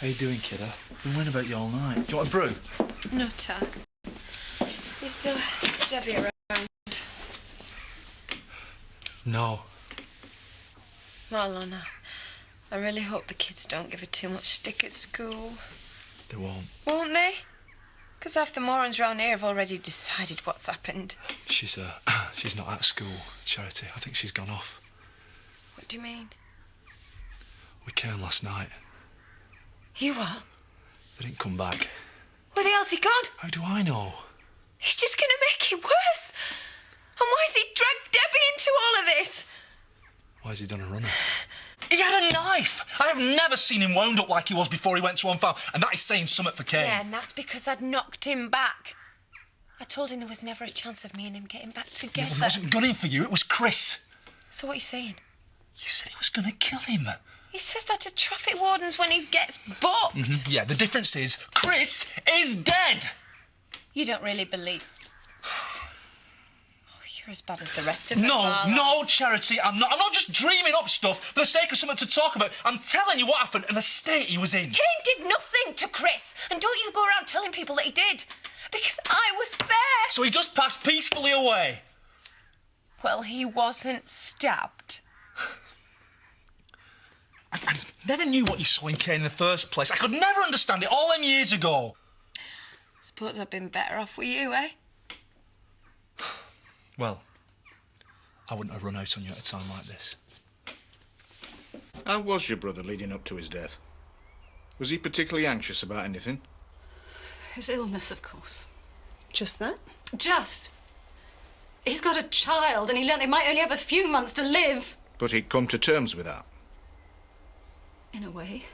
How you doing, kiddo? Been worrying about you all night. Do you want a brew? No, Ta. Is Debbie around? No. Well, Lana, I really hope the kids don't give her too much stick at school. They won't. Won't they? Because half the morons round here have already decided what's happened. She's not at school, Charity. I think she's gone off. What do you mean? We came last night. You what? They didn't come back. Where the hell's he gone? How do I know? He's just going to make it worse. And why has he dragged Debbie into all of this? Why has he done a runner? He had a knife! I have never seen him wound up like he was before he went to Unfound, and that is saying something for Kane. Yeah, and that's because I'd knocked him back. I told him there was never a chance of me and him getting back together. It wasn't gunning for you, it was Chris. So what are you saying? You said he was going to kill him. He says that to traffic wardens when he gets booked. Yeah, the difference is Chris is dead. You don't really believe... Oh, you're as bad as the rest of them. No, Charity, I'm not. I'm not just dreaming up stuff for the sake of something to talk about. I'm telling you what happened and the state he was in. Kane did nothing to Chris. And don't you go around telling people that he did. Because I was there. So he just passed peacefully away. Well, he wasn't stabbed. I never knew what you saw in Kane in the first place. I could never understand it all them years ago. Suppose I've been better off with you, eh? Well, I wouldn't have run out on you at a time like this. How was your brother leading up to his death? Was he particularly anxious about anything? His illness, of course. Just that? Just. He's got a child, and he learned they might only have a few months to live. But he'd come to terms with that. In a way.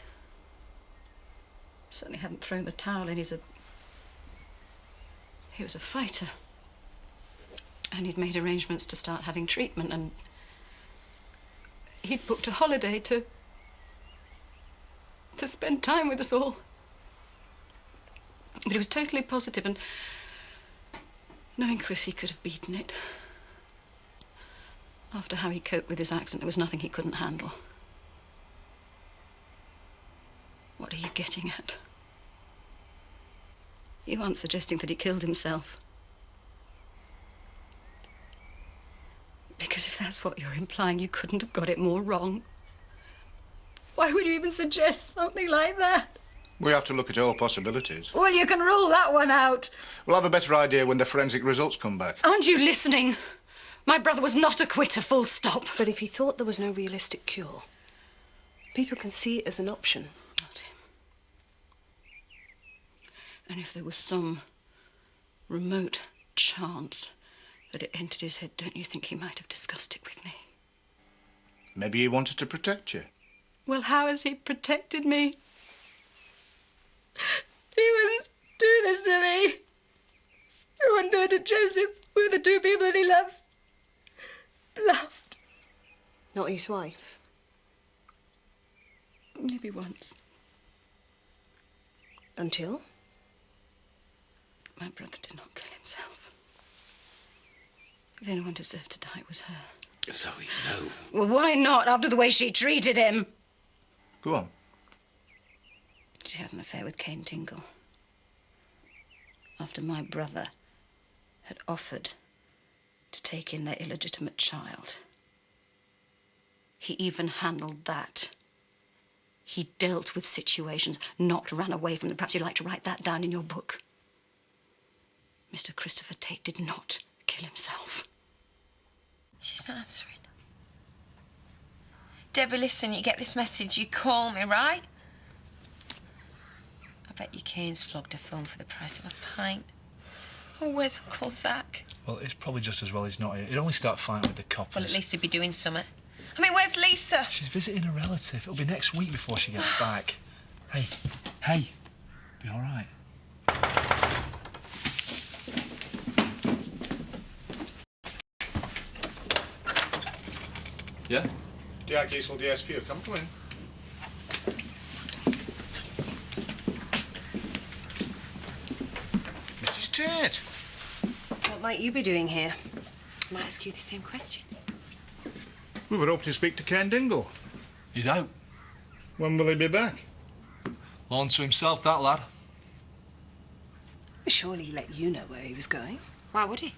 Certainly hadn't thrown the towel in. He was a fighter. And he'd made arrangements to start having treatment, and he'd booked a holiday to spend time with us all. But he was totally positive, and knowing Chris, he could have beaten it. After how he coped with his accident, there was nothing he couldn't handle. What are you getting at? You aren't suggesting that he killed himself. Because if that's what you're implying, you couldn't have got it more wrong. Why would you even suggest something like that? We have to look at all possibilities. Well, you can rule that one out. We'll have a better idea when the forensic results come back. Aren't you listening? My brother was not a quitter, full stop. But if he thought there was no realistic cure, people can see it as an option. Not him. And if there was some remote chance that it entered his head, don't you think he might have discussed it with me? Maybe he wanted to protect you. Well, how has he protected me? He wouldn't do this to me. He wouldn't do it to Joseph. We were the two people that he loves. Loved. Not his wife? Maybe once. Until? My brother did not kill himself. If anyone deserved to die, it was her. So we know. Well, why not, after the way she treated him? Go on. She had an affair with Kane Dingle. After my brother had offered to take in their illegitimate child. He even handled that. He dealt with situations, not ran away from them. Perhaps you'd like to write that down in your book. Mr. Christopher Tate did not kill himself. She's not answering. Debbie, listen, you get this message, you call me, right? I bet you Kane's flogged a phone for the price of a pint. Oh, where's Uncle Zach? Well, it's probably just as well he's not here. He'd only start fighting with the coppers. Well, at least he'd be doing something. I mean, where's Lisa? She's visiting a relative. It'll be next week before she gets back. Hey, be all right. Yeah? D.I. Kiesel, DSP, come to in. Mrs. Tate. What might you be doing here? I might ask you the same question. We were hoping to speak to Ken Dingle. He's out. When will he be back? On to himself, that lad. Surely he let you know where he was going. Why would he?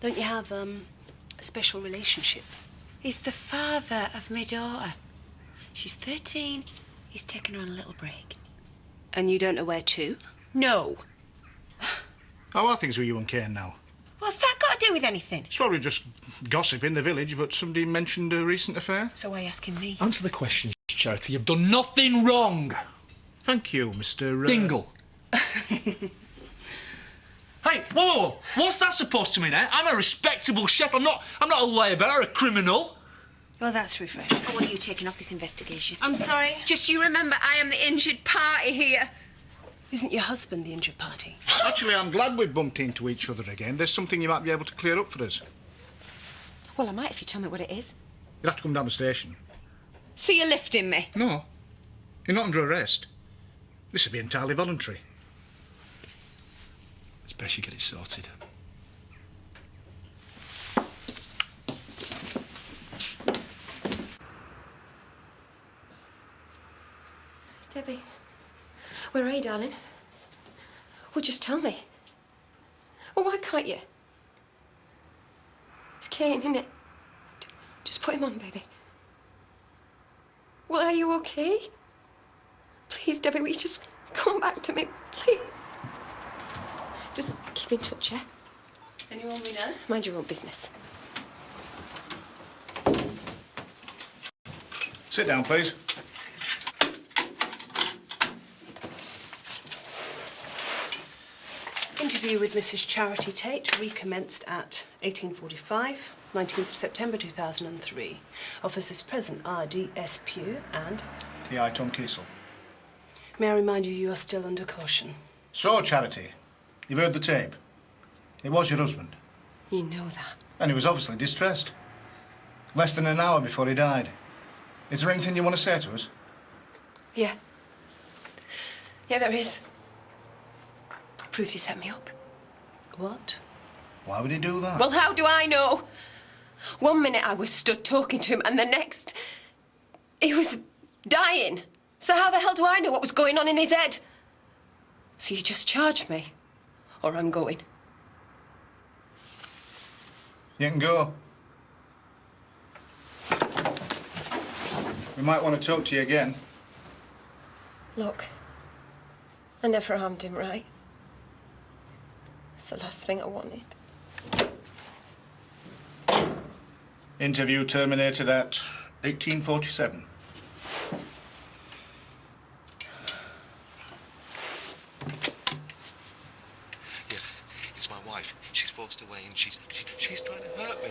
Don't you have, a special relationship? He's the father of my daughter. She's 13. He's taken her on a little break. And you don't know where to? No. How are things with you and Kane now? What's that got to do with anything? It's probably just gossip in the village, but somebody mentioned a recent affair. So why are you asking me? Answer the question, Charity. You've done nothing wrong. Thank you, Mr. Dingle. Hey, whoa. What's that supposed to mean, eh? I'm a respectable chef. I'm not a labourer or a criminal. Well, that's refreshing. I want you taking off this investigation. I'm sorry. Just you remember, I am the injured party here. Isn't your husband the injured party? Actually, I'm glad we bumped into each other again. There's something you might be able to clear up for us. Well, I might if you tell me what it is. You'll have to come down the station. So you're lifting me? No, you're not under arrest. This will be entirely voluntary. It's best you get it sorted. Debbie, where are you, darling? Well, just tell me. Well, why can't you? It's Kane, isn't it? Just put him on, baby. Well, are you okay? Please, Debbie, will you just come back to me, please? Just keep in touch, yeah? Anyone we know? Mind your own business. Sit down, please. Interview with Mrs. Charity Tate recommenced at 18:45, 19th of September 2003. Officers present are D.S. Pugh and... P.I. Tom Kiesel. May I remind you, you are still under caution. So, Charity, you've heard the tape. It was your husband. You know that. And he was obviously distressed. Less than an hour before he died. Is there anything you want to say to us? Yeah. Yeah, there is. Proves he set me up. What? Why would he do that? Well, how do I know? One minute I was stood talking to him, and the next, he was dying. So how the hell do I know what was going on in his head? So you just charge me, or I'm going. You can go. We might want to talk to you again. Look, I never harmed him, right? It's the last thing I wanted. Interview terminated at 18:47. Yes, it's my wife. She's forced away and she's trying to hurt me.